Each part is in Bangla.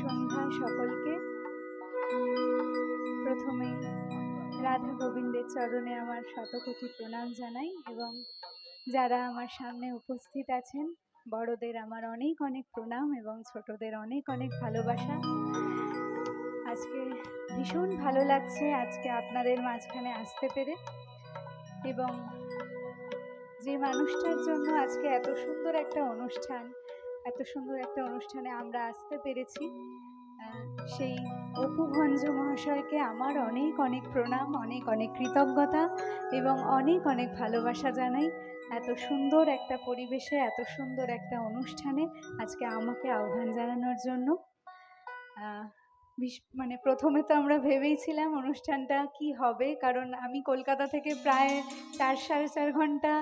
সন্ধ্যা সকলকে। প্রথমে রাধা গোবিন্দের চরণে আমার শতকোটি প্রণাম জানাই এবং যারা আমার সামনে উপস্থিত আছেন বড়দের আমার অনেক অনেক প্রণাম এবং ছোটদের অনেক অনেক ভালোবাসা। আজকে ভীষণ ভালো লাগছে আজকে আপনাদের মাঝখানে আসতে পেরে, এবং যে মানুষটার জন্য আজকে এত সুন্দর একটা অনুষ্ঠানে আমরা আসতে পেরেছি, সেই অপু ভঞ্জ মহাশয়কে আমার অনেক অনেক প্রণাম, অনেক অনেক কৃতজ্ঞতা এবং অনেক অনেক ভালোবাসা জানাই। এত সুন্দর একটা পরিবেশে, এত সুন্দর একটা অনুষ্ঠানে আজকে আমাকে আহ্বান জানানোর জন্য। মানে প্রথমে তো আমরা ভেবেইছিলাম অনুষ্ঠানটা কি হবে, কারণ আমি কলকাতা থেকে প্রায় 4-4.5 ঘন্টা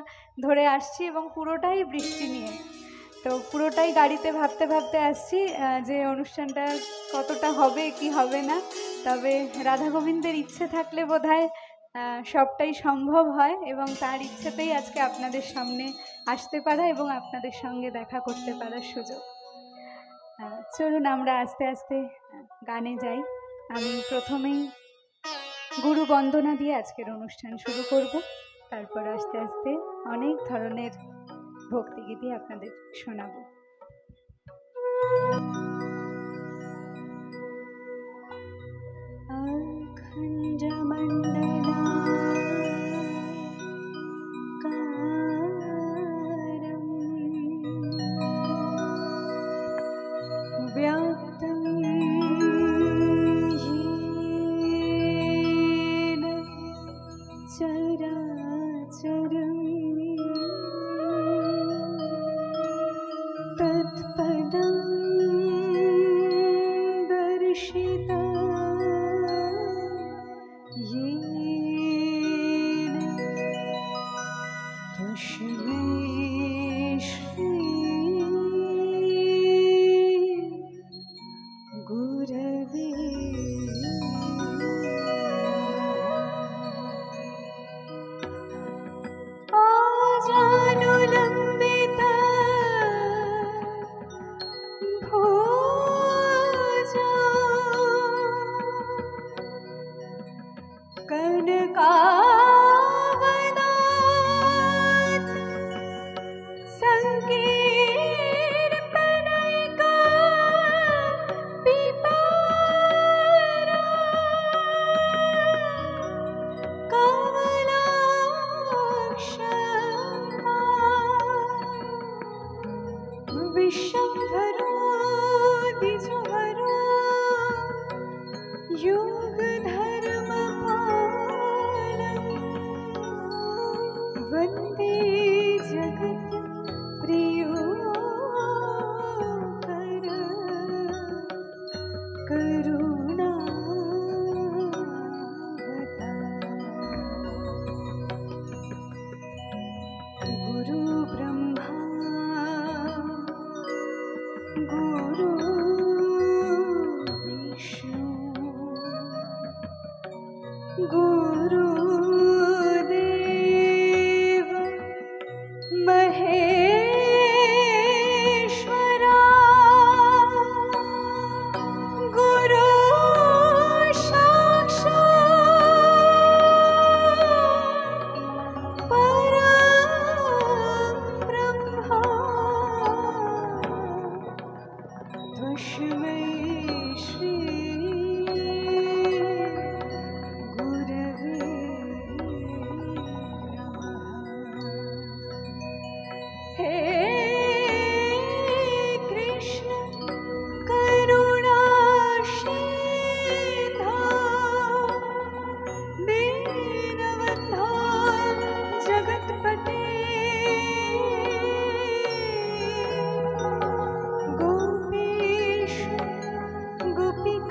ধরে আসছি এবং পুরোটাই বৃষ্টি নিয়ে, তো পুরোটাই গাড়িতে ভাবতে ভাবতে আসছি যে অনুষ্ঠানটা কতটা হবে কি হবে না। তবে রাধা গোবিন্দের ইচ্ছে থাকলে বোধহয় সবটাই সম্ভব হয়, এবং তার ইচ্ছেতেই আজকে আপনাদের সামনে আসতে পারা এবং আপনাদের সঙ্গে দেখা করতে পারার সুযোগ। চলুন আমরা আস্তে আস্তে গানে যাই। আমি প্রথমেই গুরু বন্দনা দিয়ে আজকের অনুষ্ঠান শুরু করব, তারপর আস্তে আস্তে অনেক ধরনের ভক্তিগীতি আপনাদের শোনাবো। অখণ্ড মণ্ডলাকারম ব্যাপ্তং येन चराचरम् तत्पदं दर्शितं येन तस्मै श्री गुरवे आजानुलम्बिता भोजा कनकावदात् संकीर्तनैका पिपारा कमलाक्षता विश्वंभरो द्विजहरो योगधर्मपालम् वन्दे जगत् प्रियोकर करुणावतार। गुरु ब्रह्मा गुरु विष्णु गुरुदेव महेश्वरा गुरु साक्षात् परब्रह्मा तस्मै श्री गुरवे नमः। हे कृष्ण करुणा सिंधु दीनबन्धो जगत्पते गोपेश गोपिका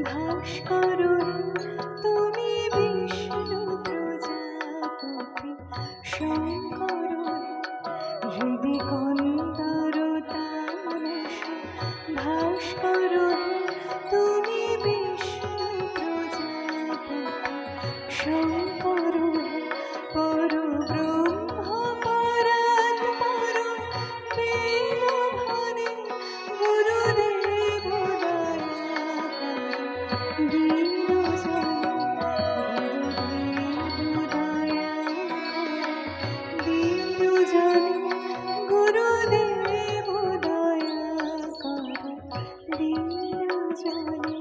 ভাস্কর তুমি বিষ্ণু প্রজাপতি শঙ্কর হৃদি কন্দরতামস ভাস্কর তুমি বিষ্ণু প্রজাপতি শঙ্কর পরব্রহ্ম পরাৎপর প্রেম ভরে গুরুদেব দয়াকর দীনজন গুরুদেব দয়াকর দীনজনে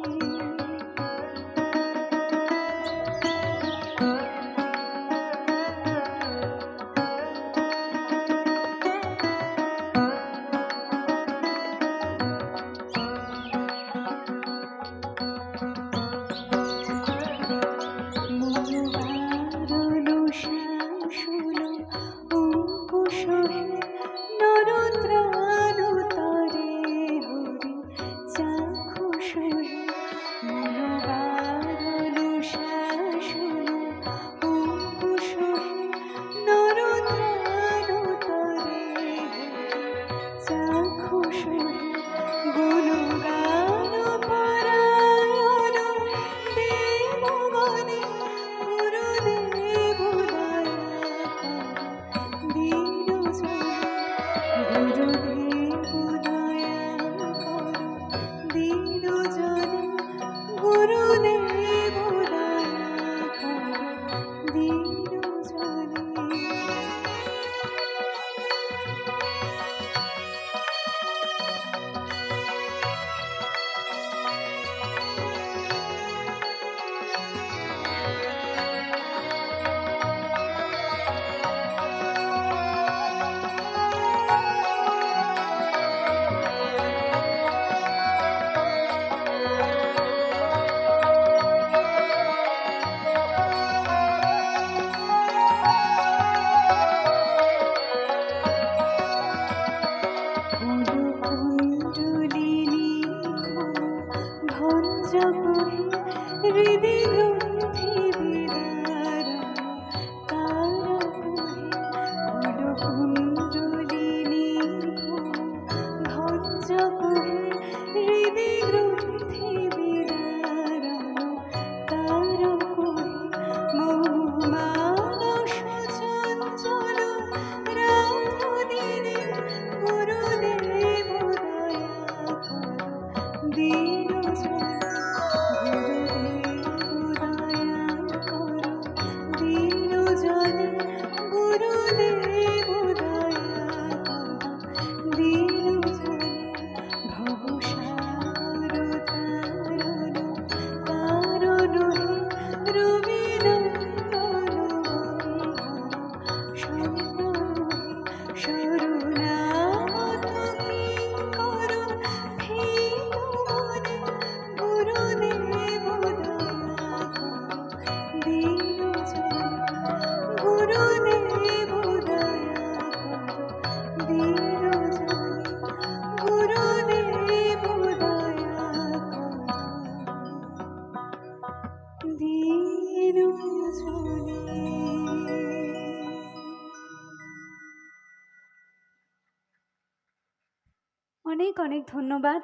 অনেক অনেক ধন্যবাদ।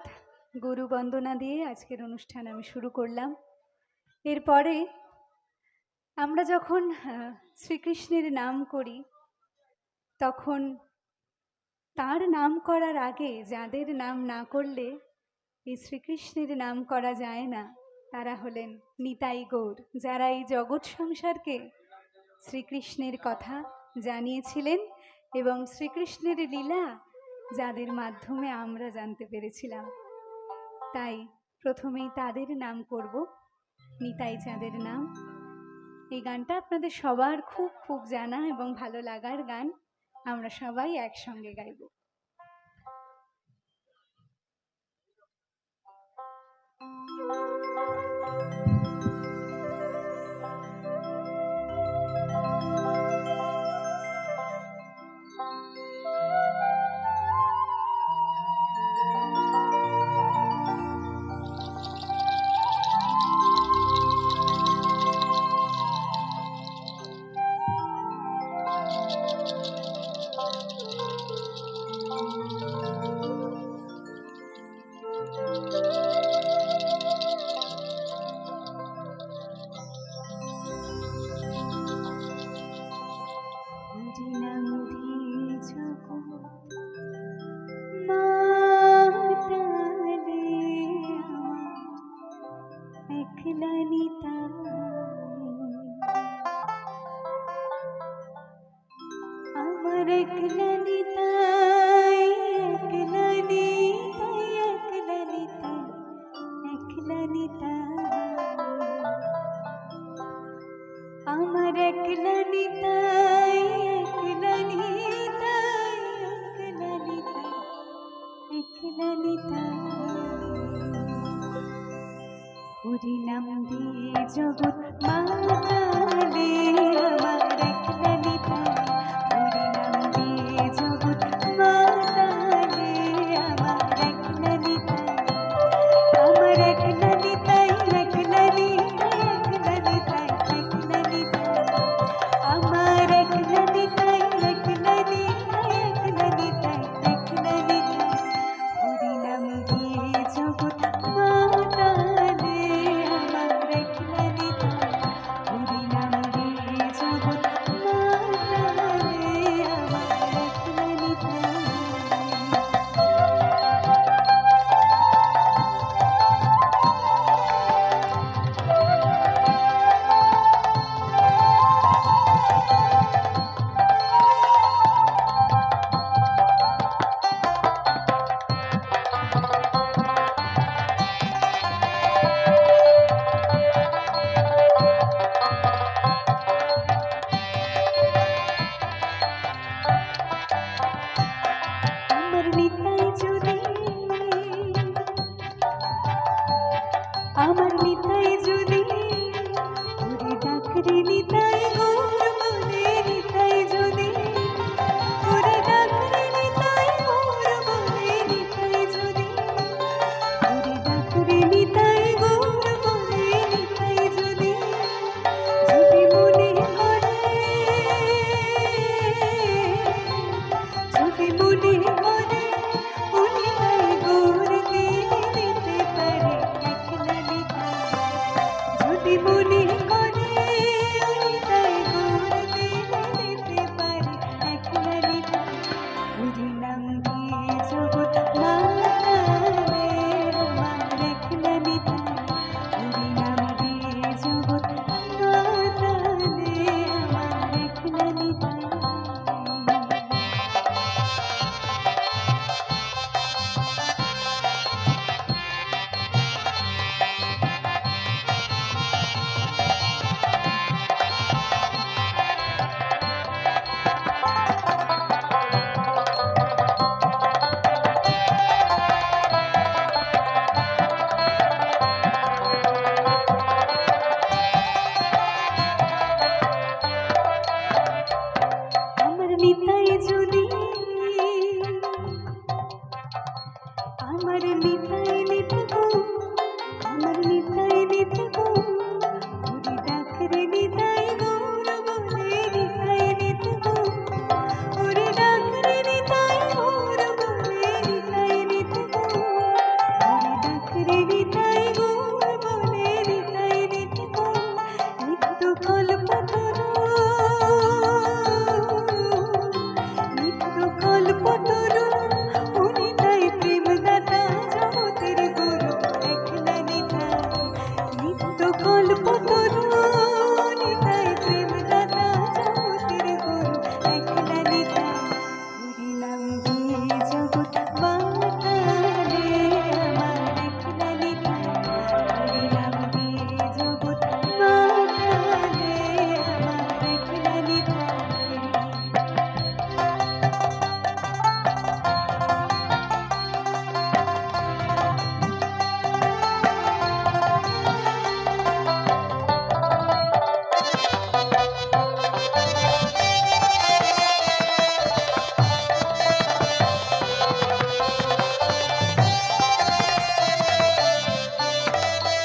গুরু বন্দনা দিয়ে আজকের অনুষ্ঠান আমি শুরু করলাম। এরপরে আমরা যখন শ্রীকৃষ্ণের নাম করি, তখন তার নাম করার আগে যাদের নাম না করলে এই শ্রীকৃষ্ণের নাম করা যায় না, তারা হলেন নিতাই গৌর, যারা এই জগৎ সংসারকে শ্রীকৃষ্ণের কথা জানিয়েছিলেন এবং শ্রীকৃষ্ণের লীলা যাদের মাধ্যমে আমরা জানতে পেরেছিলাম। তাই প্রথমেই তাদের নাম করব, নিতাই চাঁদের নাম। এই গানটা আপনাদের সবার খুব খুব জানা এবং ভালো লাগার গান, আমরা সবাই একসঙ্গে গাইব। একলা নিতাই আমার একলা নিতাই একলা নিতাই একলা নিতাই একলা নিতাই আমার একলা নিতাই একলা নিতাই একলা নিতাই একলা নিতাই হরি নাম দিয়ে জগৎ মাতালে আমার একলা নিতাই হরি নাম দিয়ে জগৎ মাতালে আমার একলা নিতাই আমার একলা নিতাই একলা নিতাই একলা নিতাই একলা নিতাই আমার একলা নিতাই একলা নিতাই একলা নিতাই একলা নিতাই হরি নাম দিয়ে জগৎ মাতালে আমার একলা নিতাই হরি নাম দিয়ে জগৎ মাতালে আমার একলা নিতাই আমার নিতাই যদি আমার নিতাই যদি ওরে ডাকরে নিতাই গৌর বলে নিতাই যদি ওরে ডাকরে নিতাই গৌর বলে নিতাই যদি ওরে ডাকরে নিতাই গৌর বলে নিতাই যদি যদি মনে করে যদি মনে করে উনি তাই গৌর দিয়ে দিতে পারে একলা নিতাই যদি মনে করে উনি তাই গৌর দিয়ে দিতে পারে একলা নিতাই হরি নাম দিয়ে জগৎ মাতালে আমার একলা নিতাই হরি নাম দিয়ে জগৎ মাতালে আমার একলা নিতাই আমার নিতাই যদি আমার নিতাই নিতগো আমার নিতাই নিতগো হরি ডাকরে নিতাই গৌর বলে নিতাই নিতগো হরি ডাকরে নিতাই গৌর বলে নিতাই নিতগো হরি ডাকরে নিতাই গৌর বলে নিতাই নিতগো নিত্য কল্পতরু নিত্য কল্পতরু উনি তাই প্রেম দাতা জগতের গুরু একলা নিতাই নিত্য কল্পতরু উনি তাই প্রেম দাতা জগতের গুরু একলা নিতাই হরি নাম দিয়ে জগৎ মাতালে আমার একলা নিতাই হরি নাম দিয়ে জগৎ মাতালে আমার একলা নিতাই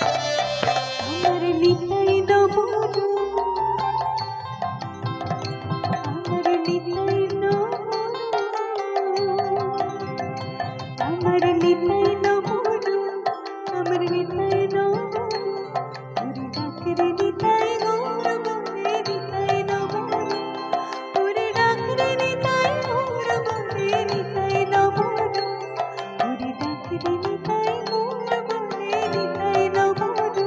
আমার নিতাই নবরু আমার নিতাই নবরু আমার নিতাই নবরু আমার নিতাই নবরু হরি ডাকরে নিতাই গৌর বলে নিতাই নবরু হরি ডাকরে নিতাই গৌর বলে নিতাই নবরু হরি ডাকরে নিতাই গৌর বলে নিতাই নবরু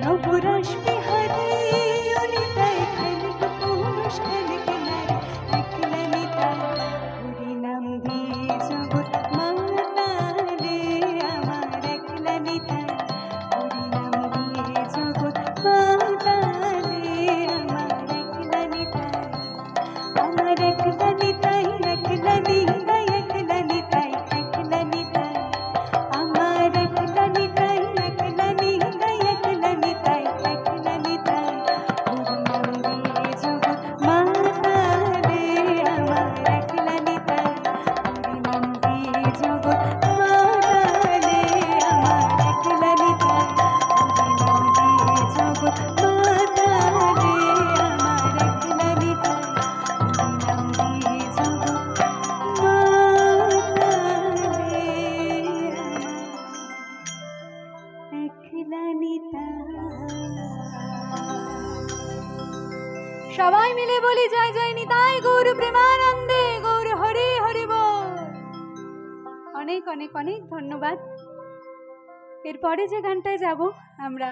নবরস বিহারী অনিতাই খানিক পুরুষ খানিক নারী একলা নিতাই হরি নাম দিয়ে জগৎ মাতালে আমার একলা নিতাই হরি নাম দিয়ে জগৎ মাতালে আমার একলা নিতাই আমার একলা নিতাই একলা নিতাই একলা নিতাই একলা নিতাই আমার একলা নিতাই একলা নিতাই একলা নিতাই একলা নিতাই হরি নাম দিয়ে জগৎ মাতালে আমার একলা নিতাই হরি নাম দিয়ে জগৎ মাতালে আমার একলা নিতাই হরি নাম দিয়ে জগৎ মাতালে আমার একলা নিতাই হরি নাম দিয়ে জগৎ সবাই মিলে বলি জয় জয় নিতাই গৌর প্রেমানন্দে গৌর হরি হরি বল। অনেক অনেক অনেক ধন্যবাদ। এরপরে যে গানটায় যাব আমরা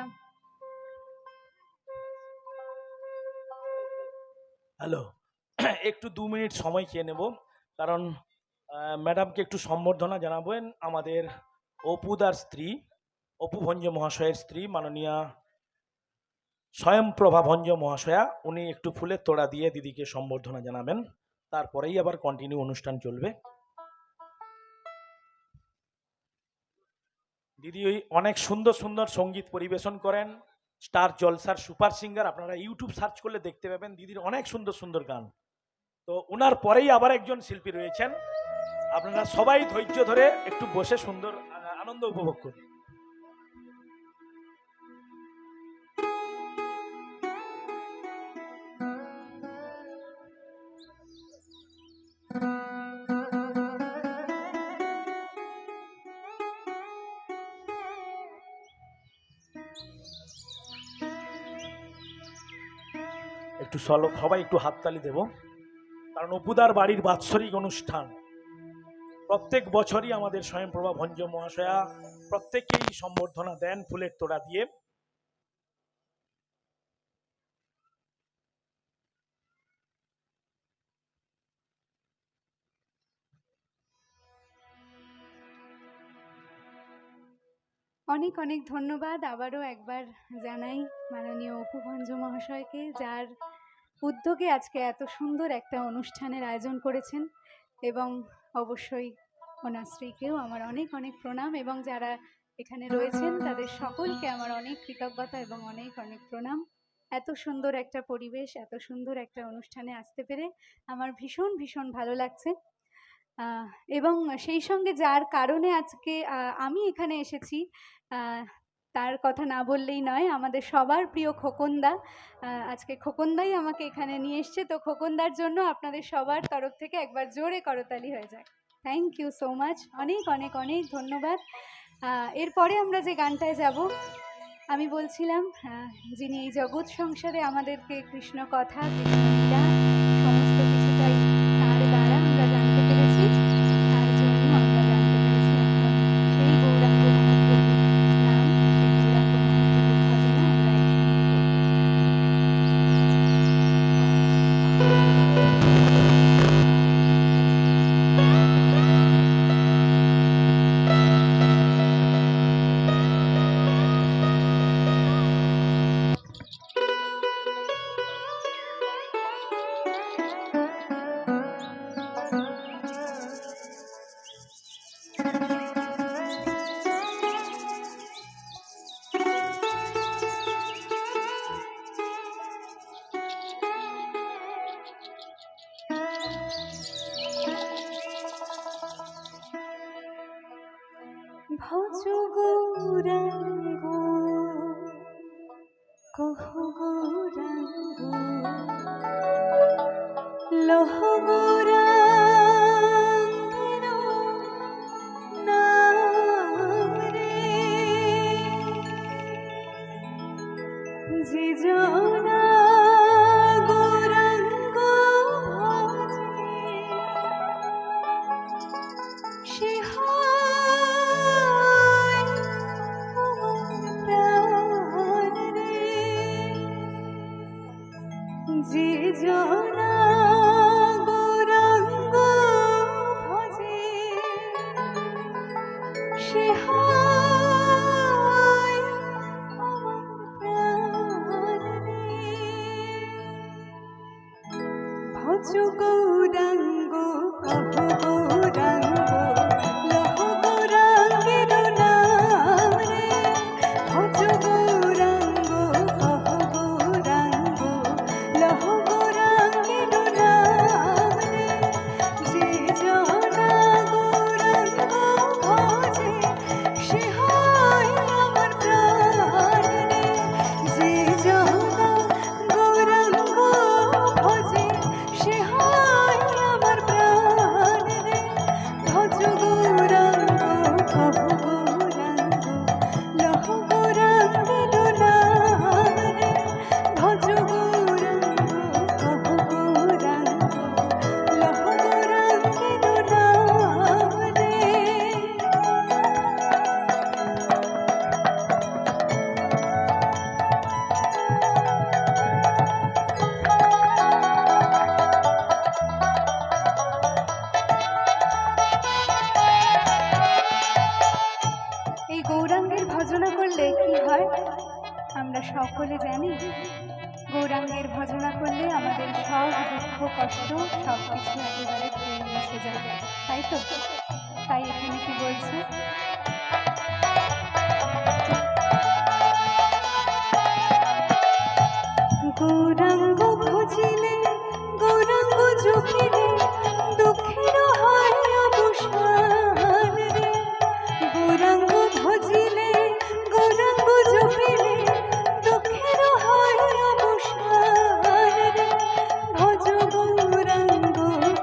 হ্যালো, একটু 2 মিনিট সময় খেয়ে নেব, কারণ ম্যাডামকে একটু সম্বর্ধনা জানাবেন আমাদের অপুদার স্ত্রী, অপু ভঞ্জ মহাশয়ের স্ত্রী মাননীয়া স্বয়ংপ্রভা ভঞ্জ মহাশয়া। উনি একটু ফুলের তোড়া দিয়ে দিদিকে সম্বর্ধনা জানাবেন, তারপরেই আবার কন্টিনিউ অনুষ্ঠান চলবে। দিদি ওই অনেক সুন্দর সুন্দর সঙ্গীত পরিবেশন করেন, স্টার জলসার সুপার সিঙ্গার। আপনারা ইউটিউব সার্চ করলে দেখতে পাবেন দিদির অনেক সুন্দর সুন্দর গান। তো ওনার পরেই আবার একজন শিল্পী রয়েছেন, আপনারা সবাই ধৈর্য ধরে একটু বসে সুন্দর আনন্দ উপভোগ করুন। একটু সবাই একটু হাততালি দেব, কারণ অপুদার বাড়ির বাৎসরিক অনুষ্ঠান। প্রত্যেক বছরই আমাদের স্বয়ংপ্রভা ভঞ্জ মহাশয়া প্রত্যেকেই সম্বর্ধনা দেন ফুলের তোড়া দিয়ে। অনেক অনেক ধন্যবাদ আবারও একবার জানাই মাননীয় অপু ভঞ্জ মহাশয়কে, যার উদ্যোগে আজকে এত সুন্দর একটা অনুষ্ঠানের আয়োজন করেছেন। এবং অবশ্যই ওনার স্ত্রীকেও আমার অনেক অনেক প্রণাম, এবং যারা এখানে রয়েছেন তাদের সকলকে আমার অনেক কৃতজ্ঞতা এবং অনেক অনেক প্রণাম। এত সুন্দর একটা পরিবেশ, এত সুন্দর একটা অনুষ্ঠানে আসতে পেরে আমার ভীষণ ভীষণ ভালো লাগছে। এবং সেই সঙ্গে যার কারণে আজকে আমি এখানে এসেছি, তার কথা না বললেই নয়, আমাদের সবার প্রিয় খোকনদা। আজকে খোকনদাই আমাকে এখানে নিয়ে এসছে, তো খোকনদার জন্য আপনাদের সবার তরফ থেকে একবার জোরে করতালি হয়ে যায়। থ্যাংক ইউ সো মাচ, অনেক অনেক অনেক ধন্যবাদ। এরপরে আমরা যে গানটায় যাব, আমি বলছিলাম যিনি এই জগৎ সংসারে আমাদেরকে কৃষ্ণ কথা, কৃষ্ণ লীলা সমস্ত কিছুটাই তার দ্বারা আমরা জানতে পেরেছি, তার জন্য আমরা জানতে পেরেছি এখন সেই গৌরাঙ্গ মহাপ্রভুর নাম, সেই গৌরাঙ্গ মহাপ্রভুর ভজনা আমরা ভজ গৌরাঙ্গ কহ গৌরাঙ্গ লহ গৌরাঙ্গের নাম রে, যে জনা গৌরাঙ্গ ভজে সে হয় আমার প্রাণ রে। জনা গৌরাঙ্গ ভজে সে হয় আমার প্রাণে। ভজ গৌরাঙ্গ কহ গৌরাঙ্গ লহ গৌরাঙ্গের নাম রে। ভজ গৌরাঙ্গ কহ গৌরাঙ্গ লহ গৌরাঙ্গের নাম রে। যে জনা গৌরাঙ্গ ভজে সে হয় আমার প্রাণ রে। যে জনা গৌরাঙ্গ ভজে সে হয় আমার প্রাণ রে। ভজ গৌরাঙ্গ কহ গৌরাঙ্গ লহ গৌরাঙ্গের নাম রে। ভজ গৌরাঙ্গ কহ গৌরাঙ্গ লহ গৌরাঙ্গের নাম রে। এই গৌরাঙ্গের ভজনা করলে কি হয় আমরা সকলে জানি। গৌরাঙ্গের ভজনা করলে আমাদের সব দুঃখ কষ্ট সব কিছু একেবারে ধুয়ে মুছে যায়, তাই তো? তাই এখানে কি বলছে? গৌরাঙ্গ ভজিলে গৌরাঙ্গ জপিলে দুঃখের হয় অবসান রে। গৌরাঙ্গ ভজিলে গৌরাঙ্গ জপিলে দুঃখের হয় অবসান রে। ভজ গৌরাঙ্গ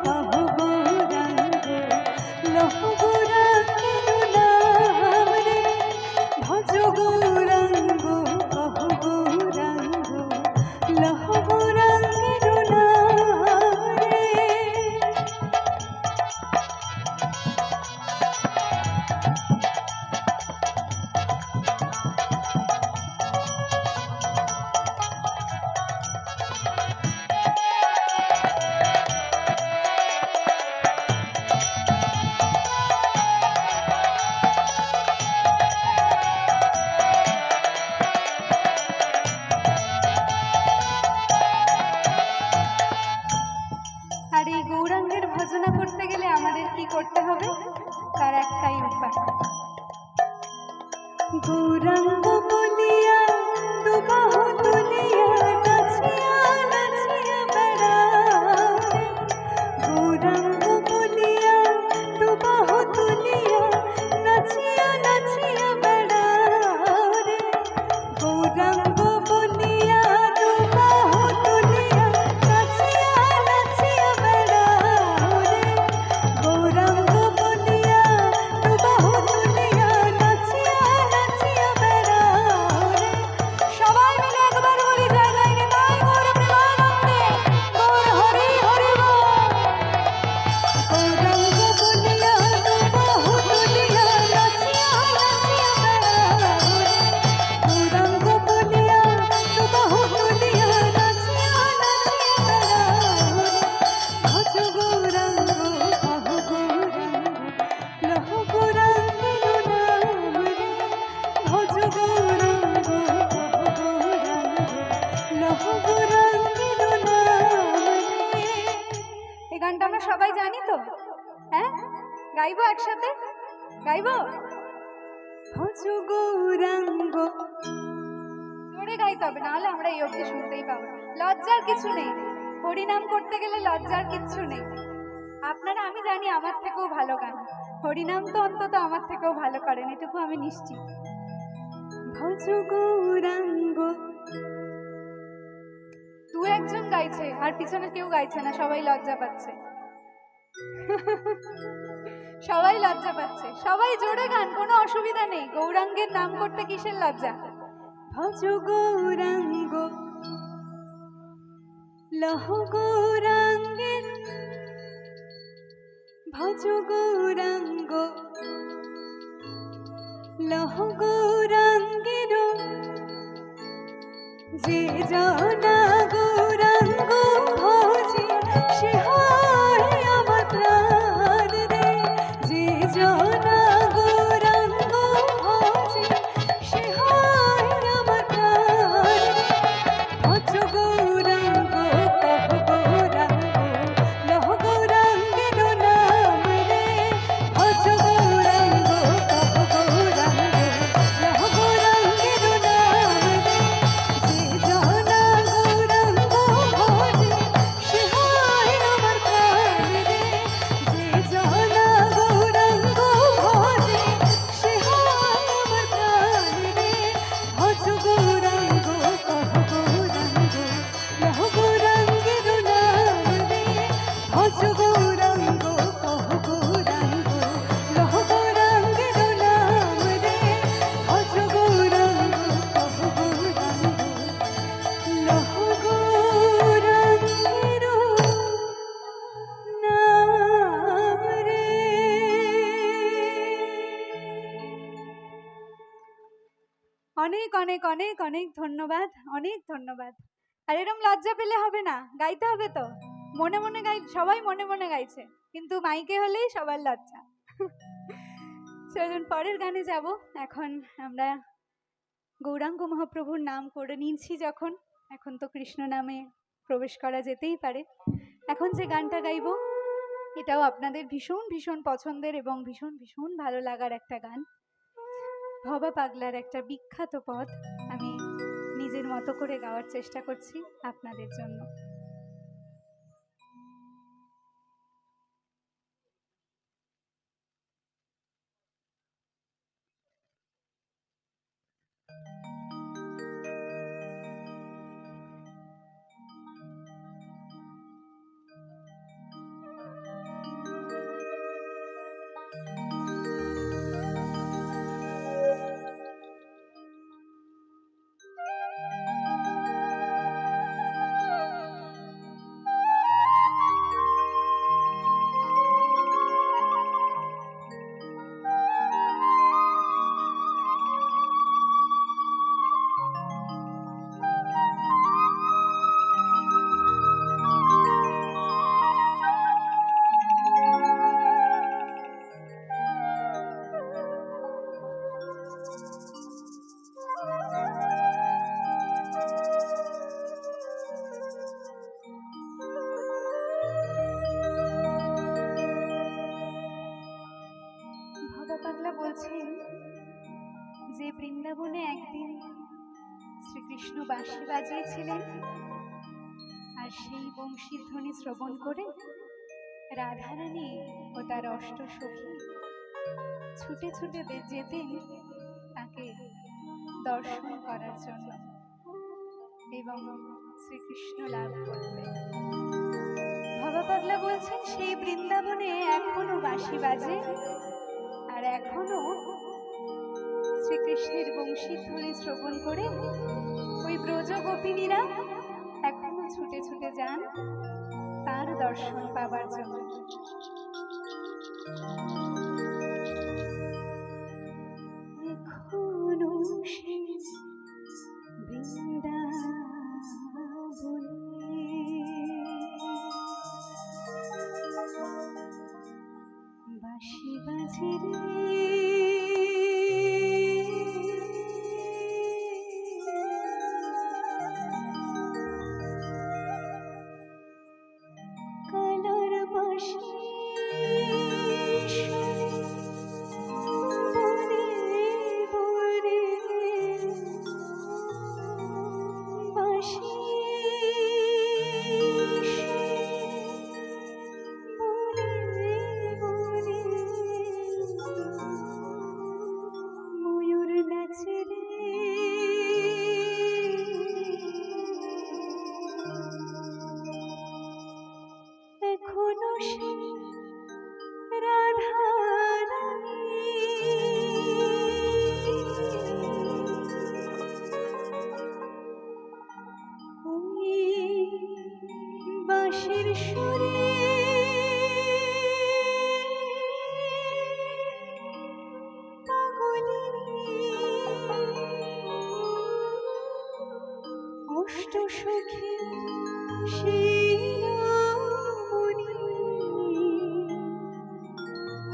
কহ গৌরাঙ্গ লহ গৌরাঙ্গের নাম রে। ভজ গৌরাঙ্গ কহ গৌরাঙ্গ লহ গৌরাঙ্গের নাম রে। আর এই গৌরাঙ্গের ভজনা করতে গেলে আমাদের কি করতে হবে? তার একটাই উপায়। গৌরাঙ্গ বলিয়া দুবাহু তুলিয়া নাচিয়া নাচিয়া বেড়ায়। গৌরাঙ্গ বলিয়া দুবাহু তুলিয়া নাচিয়া নাচিয়া বেড়ায়। গৌরাঙ্গ বলিয়া দুবাহু তুলিয়া নাচিয়া নাচিয়া বেড়ায়। গৌরাঙ্গ বলিয়া দুবাহু তুলিয়া নাচিয়া নাচিয়া বেড়ায়। সবাই মিলে একবার বলি জয় জয় নিতাই গৌর প্রেমানন্দে গৌর হরি হরি বল। গৌরাঙ্গ বলিয়া দুবাহু তুলিয়া নাচিয়া নাচিয়া বেড়ায়। গৌরাঙ্গ বলিয়া দুবাহু তুলিয়া নাচিয়া নাচিয়া বেড়ায়। ভজ গৌরাঙ্গ কহ গৌরাঙ্গ লহ গৌরাঙ্গের নাম রে। ভজ গৌরাঙ্গ কহ গৌরাঙ্গ লহ গৌরাঙ্গের নাম রে। এই গানটা আমরা সবাই জানি তো, হ্যাঁ? গাইবো একসাথে? গাইবো? ভজ গৌরাঙ্গ জোরে গাইতে হবে, নাহলে আমরা এই অবধি শুনতেই পাবো না। লজ্জার কিছু নেই, হরিনাম করতে গেলে লজ্জার কিচ্ছু নেই। আপনারা, আমি জানি আমার থেকেও ভালো গান, হরিনাম তো অন্তত আমার থেকেও ভালো করেন, এটুকু আমি নিশ্চিত। ভজ গৌরাঙ্গ দু একজন গাইছে আর পিছনে কেউ গাইছে না, সবাই লজ্জা পাচ্ছে। সবাই লজ্জা পাচ্ছে, সবাই জোরে গান, কোনো অসুবিধা নেই। গৌরাঙ্গের নাম করতে কিসের লজ্জা? ভজ গৌরাঙ্গ লহ গৌরাঙ্গের। ভজ গৌরাঙ্গ লহ গৌরাঙ্গের। যে জনা গৌরাঙ্গ অনেক অনেক অনেক ধন্যবাদ, অনেক ধন্যবাদ। আর এরম লজ্জা পেলে হবে না, গাইতে হবে তো। মনে মনে গাই, সবাই মনে মনে গাইছে, কিন্তু মাইকে হলেই সবার লজ্জা। চলুন পরের গানে যাব। এখন আমরা গৌরাঙ্গ মহাপ্রভুর নাম করে নিয়েছি যখন, এখন তো কৃষ্ণ নামে প্রবেশ করা যেতেই পারে। এখন যে গানটা গাইব এটাও আপনাদের ভীষণ ভীষণ পছন্দের এবং ভীষণ ভীষণ ভালো লাগার একটা গান। ভবা পাগলার একটা বিখ্যাত পদ আমি নিজের মতো করে গাওয়ার চেষ্টা করছি আপনাদের জন্য। পাগলা বলছেন যে বৃন্দাবনে একদিন শ্রীকৃষ্ণ বাঁশি বাজিয়েছিলেন, আর সেই বংশীর ধ্বনি শ্রবণ করে রাধারানী ও তার অষ্টসখী ছুটে ছুটে যেতেন তাকে দর্শন করার জন্য এবং শ্রীকৃষ্ণ লাভ করতেন। ভবা পাগলা বলছেন সেই বৃন্দাবনে এখনো বাঁশি বাজে, আর এখনো শ্রীকৃষ্ণের বংশীর ধ্বনি শ্রবণ করে ওই ব্রজ গোপিনীরা এখনো ছুটে ছুটে যান তার দর্শন পাবার জন্য। এখনো সেই বৃন্দাবনে বাঁশি বাজে রে, কালার বাঁশি বনে বনে বাঁশি বনে বনে ময়ূর নাচে রে। এখনো সে রাধারানী ওই বাঁশির সুরে পাগলিনী অষ্টসখী শিরোমণি,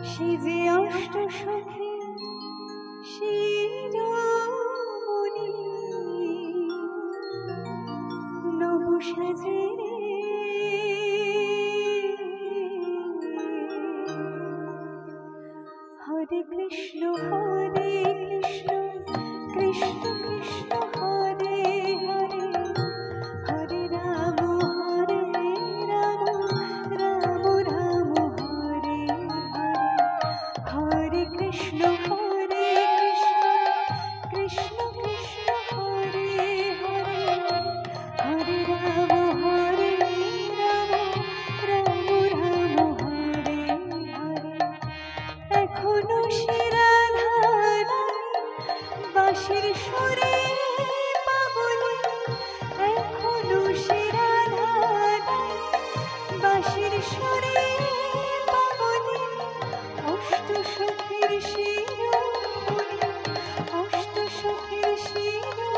সে যে অষ্টসখী শিরোমণি নব সাজে রে। হরে কৃষ্ণ কৃষ্ণ কৃষ্ণ হরে হরে, হরে রাম রাম রাম হরে হরে, হরে কৃষ্ণ কৃষ্ণ কৃষ্ণ হরে হরে, হরে রাম রাম রাম হরে হরে। এখনো সে রাধারানী বাঁশির সুরে পাগলি, এখনো সে রাধারানী বাঁশির সুরে পাগলি, অষ্টসখীর শিরোমণি, অষ্টসখীর শিরোমণি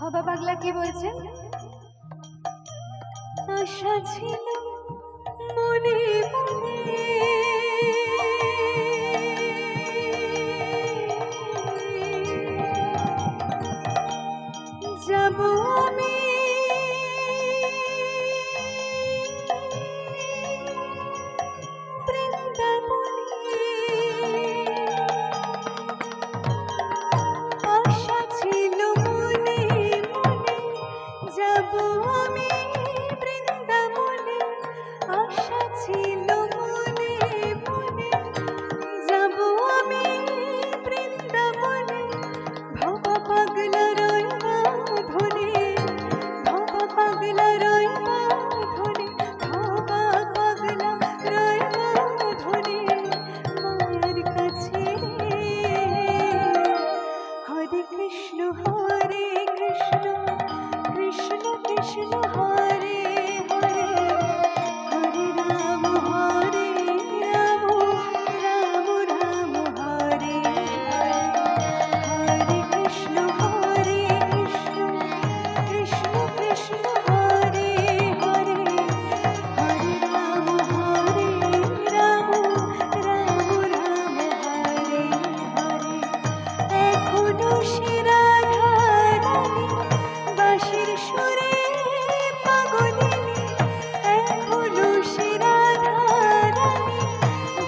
হবা পাগলা কি বলছে? আশা ছিল মনে মনে, যাব আমি বৃন্দাবনে। আশা ছিল মনে মনে, যাব আমি বৃন্দাবনে। আশা ছিল মনে মনে, যাব আমি বৃন্দাবনে। ভবা পাগলা রইবা ধনে, ভবা পাগলা রইবা ধনে, ভবা পাগলা রইবা ধনে মায়ের কাছে। হরে কৃষ্ণ কৃষ্ণ কৃষ্ণ হরে হরে, হরে রাম রাম রাম হরে হরে। হরে কৃষ্ণ কৃষ্ণ কৃষ্ণ হরে হরে, হরে রাম রাম রাম হরে হরে। এখনো সে রাধা রানী বাঁশির সুরে পাগলিনী, এখনো সে রাধা রানী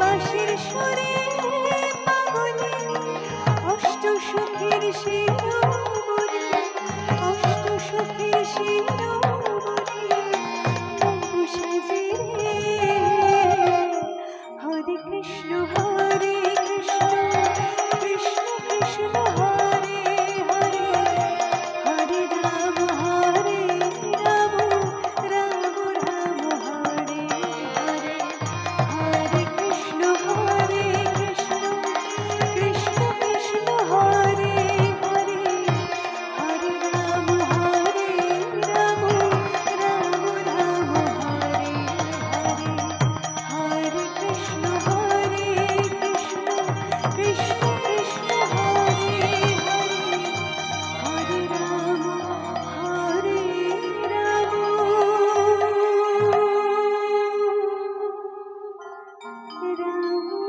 বাঁশির সুরে পাগলিনী। অষ্ট সুখের শিরোমণি, অষ্ট সুখের শিরোমণি তবু সাজে রে। হরে কৃষ্ণ কৃষ্ণ কৃষ্ণ হরে হরে, হরে রাম রাম রাম হরে হরে। হরে কৃষ্ণ কৃষ্ণ কৃষ্ণ হরে হরে, হরে রাম রাম রাম হরে হরে। হরে কৃষ্ণ কৃষ্ণ কৃষ্ণ হরে হরে, হরে রাম রাম